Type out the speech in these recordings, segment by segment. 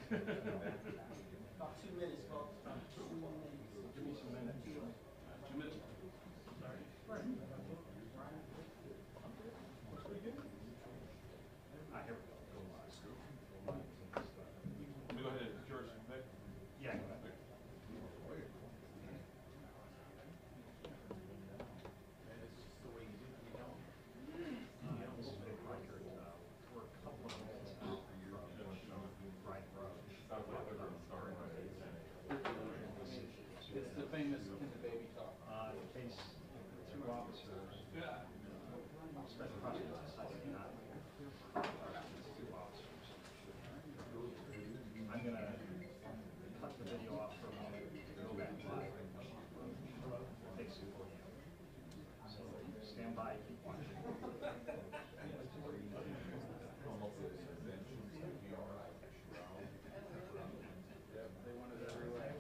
About 2 minutes, folks. About 2 minutes. Give me some minutes. 2 minutes. Sorry. Right. Here we go. Go ahead, George. Yeah. It's the famous "Can the baby talk?" In case 2 officers. Yeah. Special prosecutor decided not to. 2 officers. I'm gonna cut the video off for a moment, go back live. Take some for you. So stand by, keep watching. They wanted every way.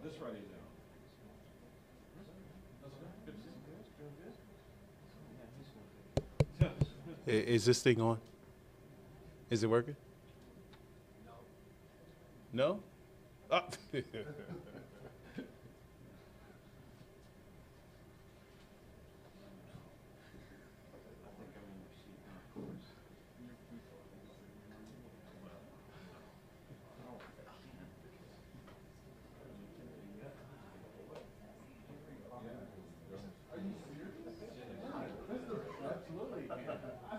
This writing down. Is this thing on? Is it working? No. No? Ah. Absolutely. I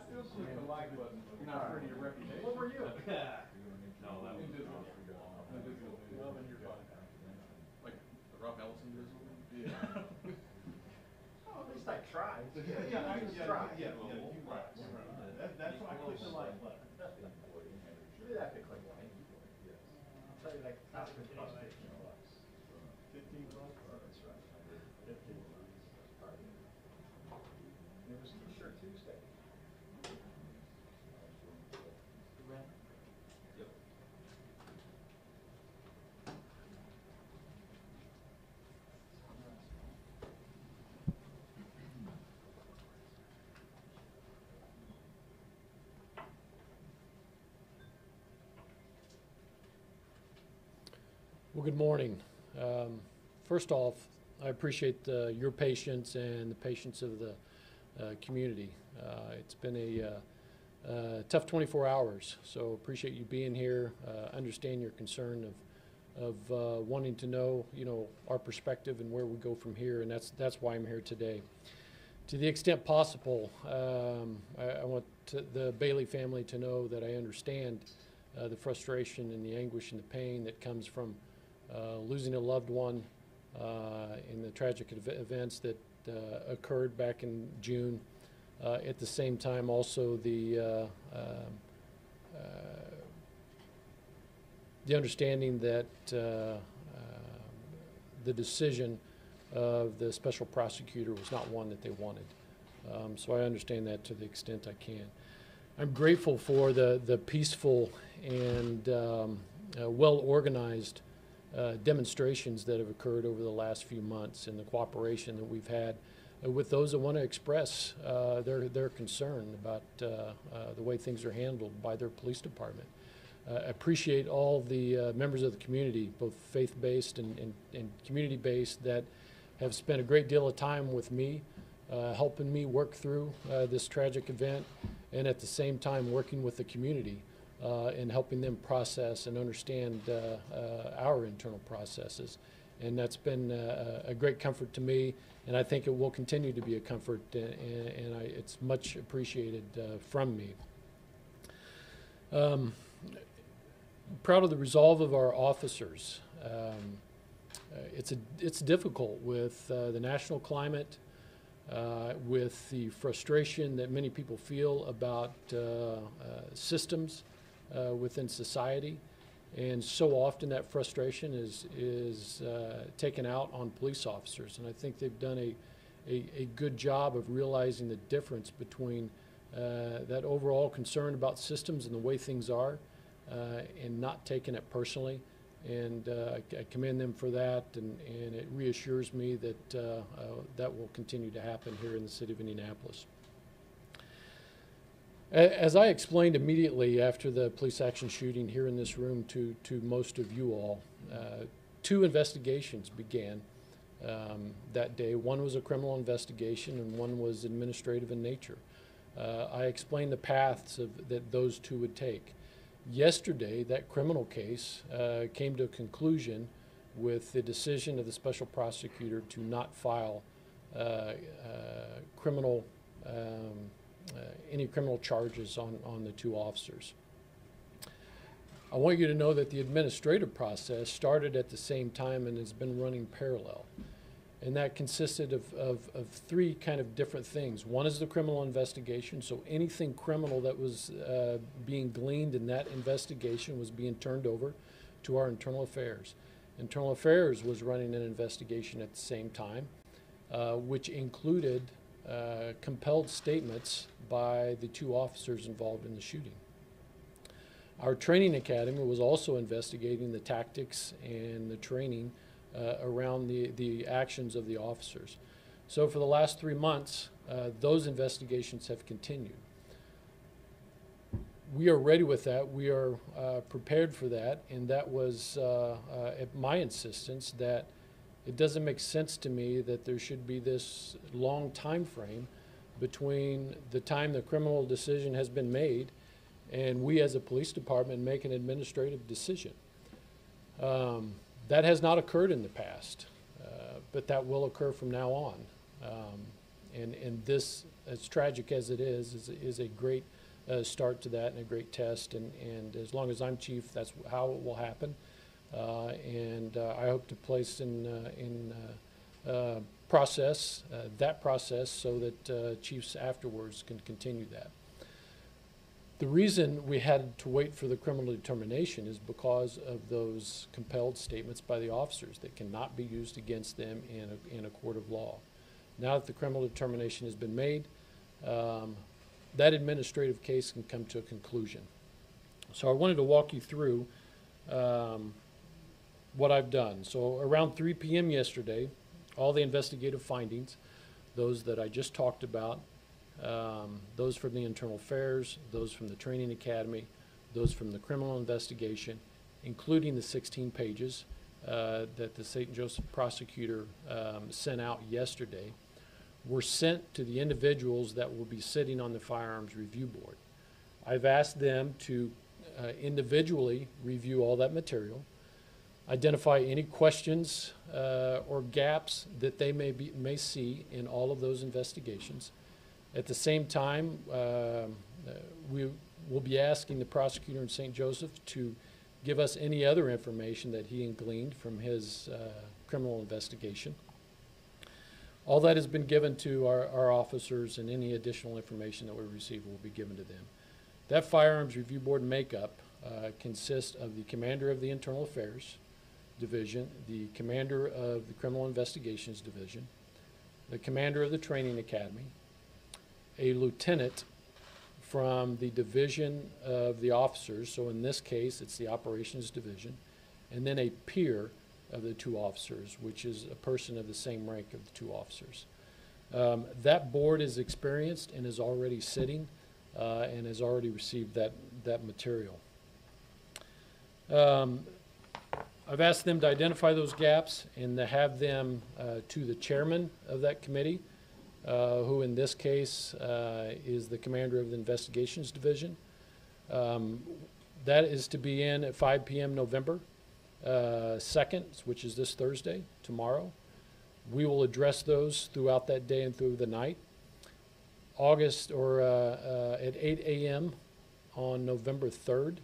still click the like button. You're not afraid of your reputation. What were you? No, that was invisible. Well, then you're fine. Like the Rob Ellison invisible? Yeah. Oh, at least I tried. Yeah, tried. Yeah, you right. That's why I clicked the like button. You did have to click one. I'll tell you that after the cost $15. 15 bucks? That's right. 15 bucks. It was T-shirt Tuesday. Yep. Well, good morning. First off, I appreciate your patience and the patience of the community. It's been a tough 24 hours, so appreciate you being here. Understand your concern of wanting to know, our perspective and where we go from here, and that's why I'm here today. To the extent possible, I want the Bailey family to know that I understand the frustration and the anguish and the pain that comes from losing a loved one in the tragic events that occurred back in June. At the same time, also the understanding that the decision of the special prosecutor was not one that they wanted. So I understand that to the extent I can. I'm grateful for the peaceful and well-organized demonstrations that have occurred over the last few months and the cooperation that we've had with those that want to express their concern about the way things are handled by their police department. Appreciate all the members of the community, both faith-based and community-based, that have spent a great deal of time with me, helping me work through this tragic event, and at the same time working with the community and helping them process and understand our internal processes. And that's been a great comfort to me, and I think it will continue to be a comfort, and it's much appreciated from me. proud of the resolve of our officers. It's difficult with the national climate, with the frustration that many people feel about systems within society, and so often that frustration is taken out on police officers. And I think they've done a good job of realizing the difference between that overall concern about systems and the way things are, and not taking it personally. And I commend them for that, and it reassures me that that will continue to happen here in the city of Indianapolis. As I explained immediately after the police action shooting here in this room to most of you all, 2 investigations began that day. One was a criminal investigation and one was administrative in nature. I explained the paths that those 2 would take. Yesterday, that criminal case came to a conclusion with the decision of the special prosecutor to not file any criminal charges on the 2 officers. I want you to know that the administrative process started at the same time and has been running parallel. And that consisted of 3 kind of different things. One is the criminal investigation, so anything criminal that was being gleaned in that investigation was being turned over to our internal affairs. Internal affairs was running an investigation at the same time, which included compelled statements by the 2 officers involved in the shooting. Our training academy was also investigating the tactics and the training around the actions of the officers. So for the last 3 months, those investigations have continued. We are ready with that. We are prepared for that, and that was at my insistence that it doesn't make sense to me that there should be this long time frame between the time the criminal decision has been made and we as a police department make an administrative decision. That has not occurred in the past, but that will occur from now on. And this, as tragic as it is a great start to that and a great test. And as long as I'm chief, that's how it will happen. I hope to place in process that process so that chiefs afterwards can continue that. The reason we had to wait for the criminal determination is because of those compelled statements by the officers that cannot be used against them in a court of law. Now that the criminal determination has been made, that administrative case can come to a conclusion. So I wanted to walk you through what I've done. So around 3 p.m. yesterday, all the investigative findings, those that I just talked about, those from the internal affairs, those from the training academy, those from the criminal investigation, including the 16 pages that the St. Joseph prosecutor sent out yesterday, were sent to the individuals that will be sitting on the Firearms Review Board. I've asked them to individually review all that material, identify any questions or gaps that they may see in all of those investigations. At the same time, we will be asking the prosecutor in St. Joseph to give us any other information that he gleaned from his criminal investigation. All that has been given to our officers, and any additional information that we receive will be given to them. That Firearms Review Board makeup consists of the commander of the Internal Affairs Division, the commander of the Criminal Investigations Division, the commander of the Training Academy, a lieutenant from the division of the officers, so in this case it's the Operations Division, and then a peer of the 2 officers, which is a person of the same rank of the 2 officers. That board is experienced and is already sitting and has already received that material. I've asked them to identify those gaps and to have them to the chairman of that committee, who in this case is the commander of the Investigations Division. That is to be in at 5 p.m. November 2nd, which is this Thursday, tomorrow. We will address those throughout that day and through the night. At 8 a.m. on November 3rd,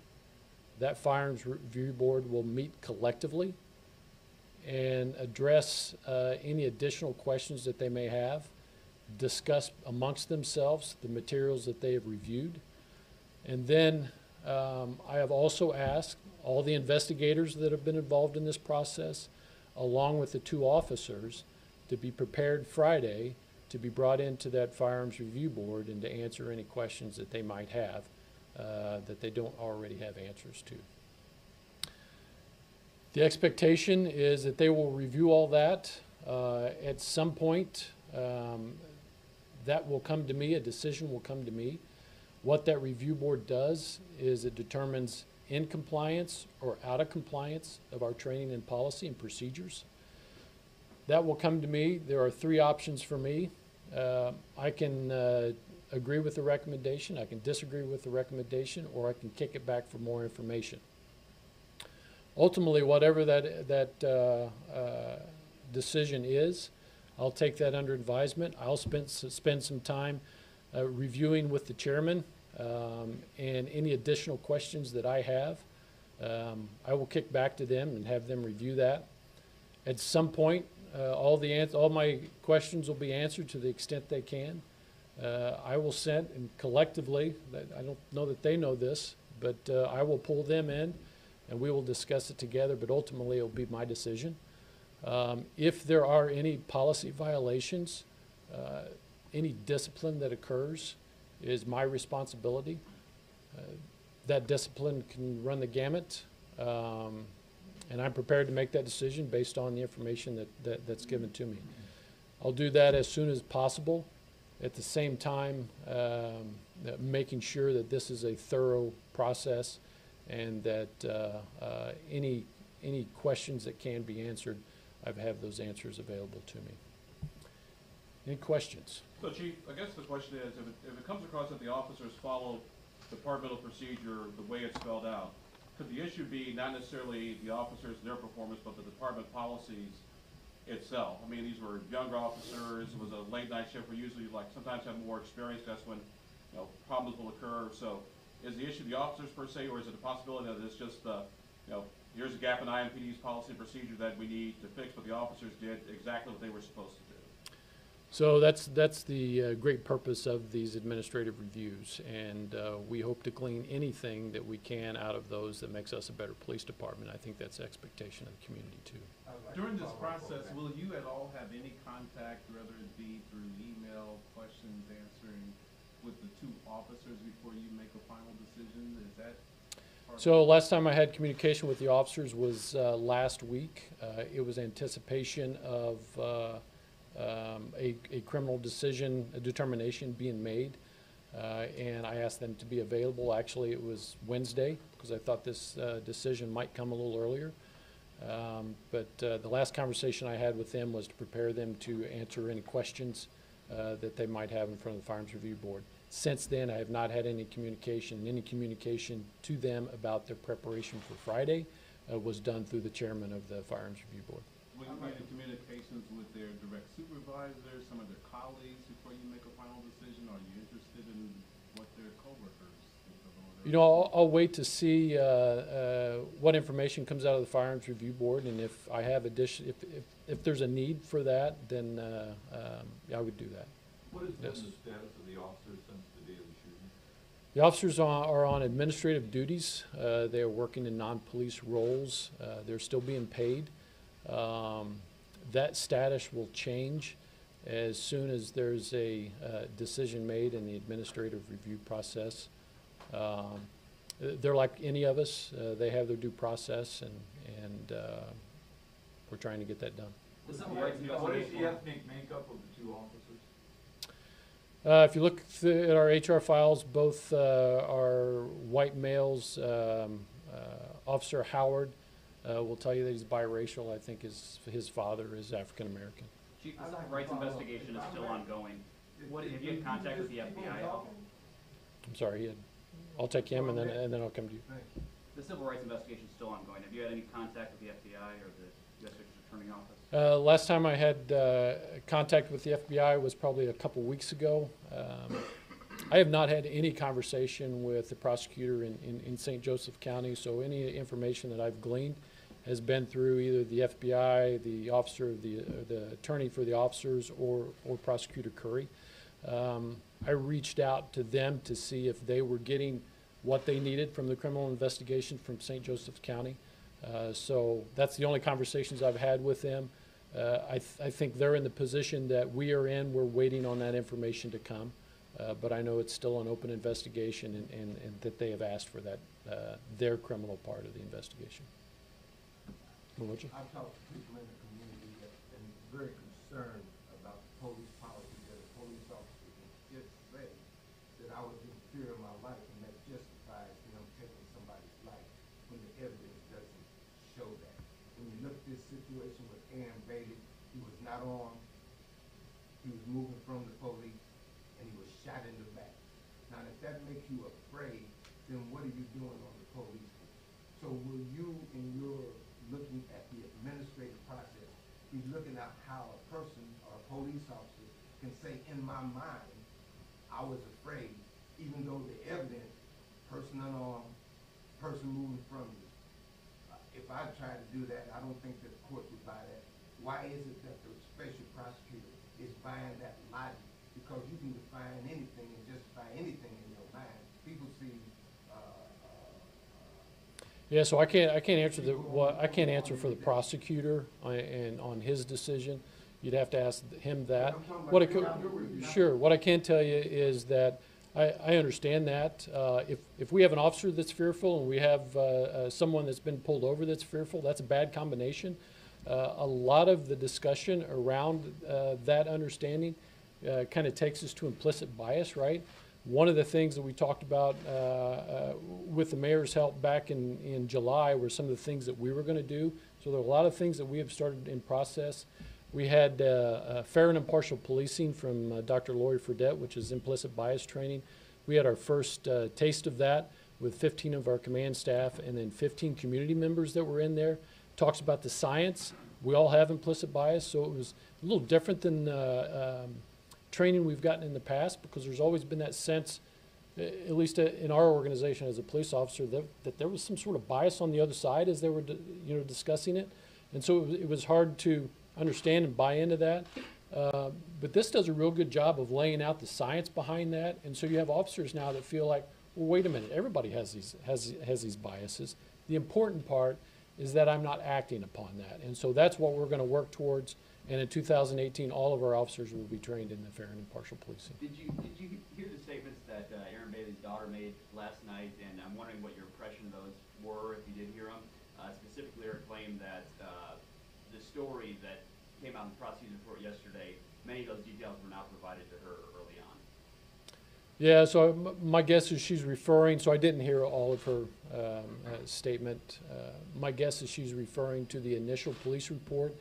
that Firearms Review Board will meet collectively and address any additional questions that they may have, discuss amongst themselves the materials that they have reviewed. And then I have also asked all the investigators that have been involved in this process, along with the 2 officers, to be prepared Friday to be brought into that Firearms Review Board and to answer any questions that they might have that they don't already have answers to. The expectation is that they will review all that. At some point, that will come to me, a decision will come to me. What that review board does is it determines in compliance or out of compliance of our training and policy and procedures. That will come to me. There are 3 options for me. I can agree with the recommendation, I can disagree with the recommendation, or I can kick it back for more information. Ultimately, whatever that decision is, I'll take that under advisement. I'll spend some time reviewing with the chairman and any additional questions that I have. I will kick back to them and have them review that. At some point, all my questions will be answered to the extent they can. I will send, and collectively, I don't know that they know this, but I will pull them in and we will discuss it together, but ultimately it will be my decision. If there are any policy violations, any discipline that occurs is my responsibility. That discipline can run the gamut, and I'm prepared to make that decision based on the information that's given to me. I'll do that as soon as possible. At the same time, making sure that this is a thorough process and that any questions that can be answered, I have those answers available to me. Any questions? So Chief, I guess the question is, if it comes across that the officers follow departmental procedure the way it's spelled out, could the issue be not necessarily the officers and their performance, but the department policies itself? I mean, these were younger officers, it was a late night shift, we usually sometimes have more experience, that's when problems will occur. So is the issue the officers per se, or is it a possibility that it's just here's a gap in IMPD's policy and procedure that we need to fix, but the officers did exactly what they were supposed to do? So that's the great purpose of these administrative reviews, and we hope to glean anything that we can out of those that makes us a better police department. I think that's the expectation of the community too. During this process, will you at all have any contact, whether it be through email, questions answering, with the 2 officers before you make a final decision? Is that part So last time I had communication with the officers was last week. It was anticipation of a criminal decision, a determination being made, and I asked them to be available. Actually, it was Wednesday because I thought this decision might come a little earlier. But the last conversation I had with them was to prepare them to answer any questions that they might have in front of the Firearms Review Board. Since then, I have not had any communication to them about their preparation for Friday was done through the chairman of the Firearms Review Board. Will you be in communications with their direct supervisors, some of their colleagues before you make a final decision? Are you interested in what their coworkers think of? You know, I'll wait to see what information comes out of the Firearms Review Board, and if I have if there's a need for that, then I would do that. What has been Yes. the status of the officers since the day of the shooting? The officers are on administrative duties. They are working in non-police roles. They're still being paid. That status will change as soon as there's a decision made in the administrative review process. They're like any of us. They have their due process, and we're trying to get that done. What is the ethnic makeup of the 2 officers? If you look at our HR files, both are white males. Officer Howard will tell you that he's biracial. I think his father is African American. Chief, the civil rights investigation is still ongoing. What, have you had contact with the FBI at all? I'm sorry, I'll take him and then I'll come to you. The civil rights investigation is still ongoing. Have you had any contact with the FBI or the U.S. District Attorney Office? Last time I had contact with the FBI was probably a couple weeks ago. I have not had any conversation with the prosecutor in St. Joseph County, so any information that I've gleaned has been through either the FBI, the officer of the attorney for the officers, or Prosecutor Curry. I reached out to them to see if they were getting what they needed from the criminal investigation from St. Joseph County. So that's the only conversations I've had with them. I think they're in the position that we are in. We're waiting on that information to come. But I know it's still an open investigation, and that they have asked for that, their criminal part of the investigation. I've talked to people in the community that have been very concerned about the police policy, that a police officer can just say that I was in fear of my life, and that justifies them taking somebody's life when the evidence doesn't show that. When you look at this situation with Aaron Bailey, he was not armed, he was moving from the police, and he was shot in the back. Now, if that makes you afraid, then what are you doing on the police force? So will you, in your looking at the administrative process, be looking at how a person or a police officer can say, in my mind, I was afraid, even though the evidence, person unarmed, person moving from you. If I try to do that, I don't think that the court would buy that. Why is it that the special prosecutor is buying that logic? Because you can define anything and justify anything in your mind. People see. Yeah, so I can't answer I can't answer for the prosecutor and on his decision. You'd have to ask him that. What I can tell you is that I understand that. If we have an officer that's fearful and we have someone that's been pulled over that's fearful, that's a bad combination. A lot of the discussion around that understanding kind of takes us to implicit bias, right? One of the things that we talked about with the mayor's help back in July were some of the things that we were going to do. So there are a lot of things that we have started in process. We had fair and impartial policing from Dr. Lori Fredette, which is implicit bias training. We had our first taste of that with 15 of our command staff and then 15 community members that were in there. Talks about the science. We all have implicit bias, so it was a little different than training we've gotten in the past, because there's always been that sense, at least in our organization as a police officer, that there was some sort of bias on the other side as they were discussing it. And so it was hard to understand and buy into that. But this does a real good job of laying out the science behind that. And so you have officers now that feel like, well, wait a minute, everybody has these biases. The important part is that I'm not acting upon that. And so that's what we're going to work towards. And in 2018, all of our officers will be trained in the fair and impartial policing. Did you hear the statements that Aaron Bailey's daughter made last night? And I'm wondering what your impression of those were, if you did hear them. Specifically, her claim that the story that came out in the prosecutor's report yesterday, many of those details were not provided to her early on. Yeah, so my guess is she's referring, so I didn't hear all of her statement. My guess is she's referring to the initial police report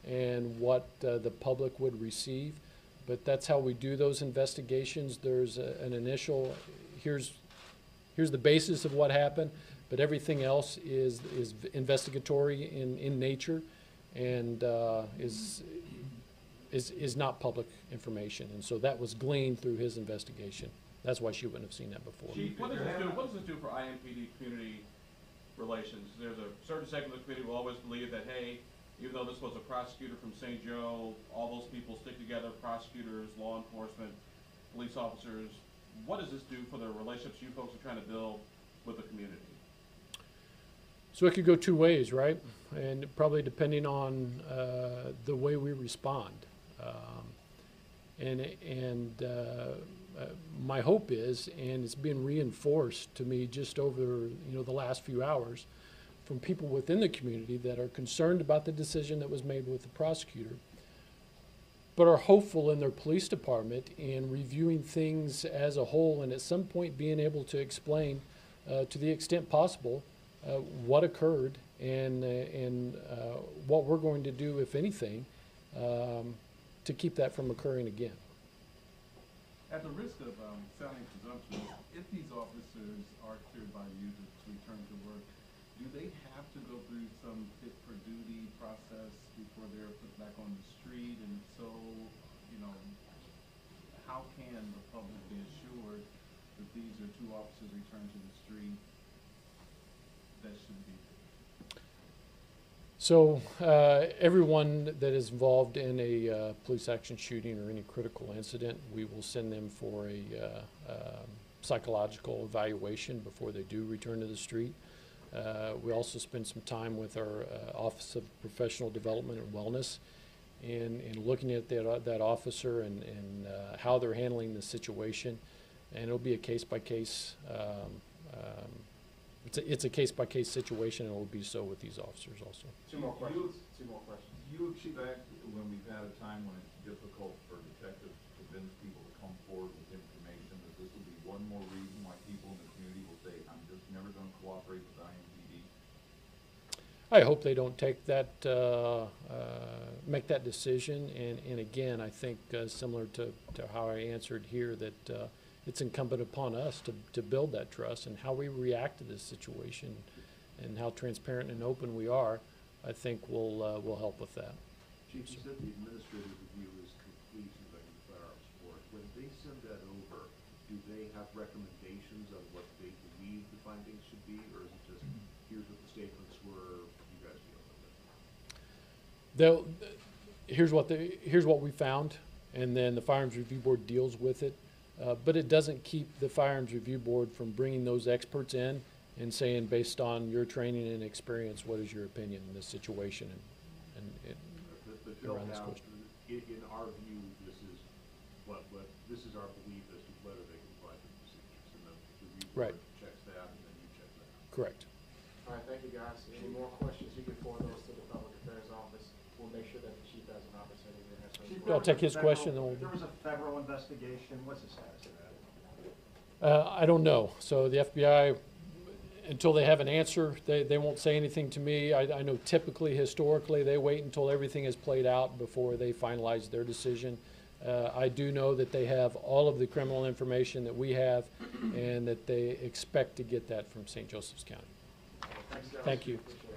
and what the public would receive. But that's how we do those investigations. There's an initial, here's the basis of what happened, but everything else is investigatory in nature and is not public information. And so that was gleaned through his investigation. That's why she wouldn't have seen that before. Chief, what does this do for IMPD community relations? There's a certain segment of the community will always believe that, hey, even though this was a prosecutor from St. Joe, all those people stick together, prosecutors, law enforcement, police officers. What does this do for the relationships you folks are trying to build with the community? So it could go two ways, right? And probably depending on the way we respond. My hope is, and it's been reinforced to me just over the last few hours, from people within the community that are concerned about the decision that was made with the prosecutor, but are hopeful in their police department in reviewing things as a whole and at some point being able to explain to the extent possible what occurred and what we're going to do, if anything, to keep that from occurring again. At the risk of sounding presumptuous, if these officers are cleared by you to return to work, do they have to go through some fit for duty process before they're put back on the street? And so, how can the public be assured that these are two officers returned to the street that should be? So everyone that is involved in a police action shooting or any critical incident, we will send them for a psychological evaluation before they do return to the street. We also spend some time with our Office of Professional Development and Wellness in looking at that officer and how they're handling the situation. And it'll be a case-by-case, it's a case-by-case situation, and it will be so with these officers also. Two more questions. Do you expect, when we've had a time when it's difficult for detectives to convince people to come forward with information, that this will be one more reason why people in the community will say, I'm just never going to cooperate with IMPD? I hope they don't take that, make that decision. And again, I think similar to how I answered here, that it's incumbent upon us to build that trust, and how we react to this situation and how transparent and open we are, I think will help with that. Chief, you said the administrative review is complete regarding the firearms board. When they send that over, do they have recommendations on what they believe the findings should be, or is it just, here's what the statements were, you guys deal with it? Here's what we found, and then the Firearms Review Board deals with it. But it doesn't keep the Firearms Review Board from bringing those experts in and saying, based on your training and experience, what is your opinion in this situation and around this question. In our view, this is this is our belief as to whether they comply with the procedures, and then the review board checks that, and then you check that. Correct. All right, thank you, guys. Any more questions, you can forward those to the Public Affairs Office. We'll make sure that the chief has an opportunity to answer. I'll take his question. There was a federal investigation. What's the status of that? I don't know. So the FBI, until they have an answer, they won't say anything to me. I know typically, historically, they wait until everything is played out before they finalize their decision. I do know that they have all of the criminal information that we have, and that they expect to get that from St. Joseph's County. Thanks, guys. Thank you. Appreciate it.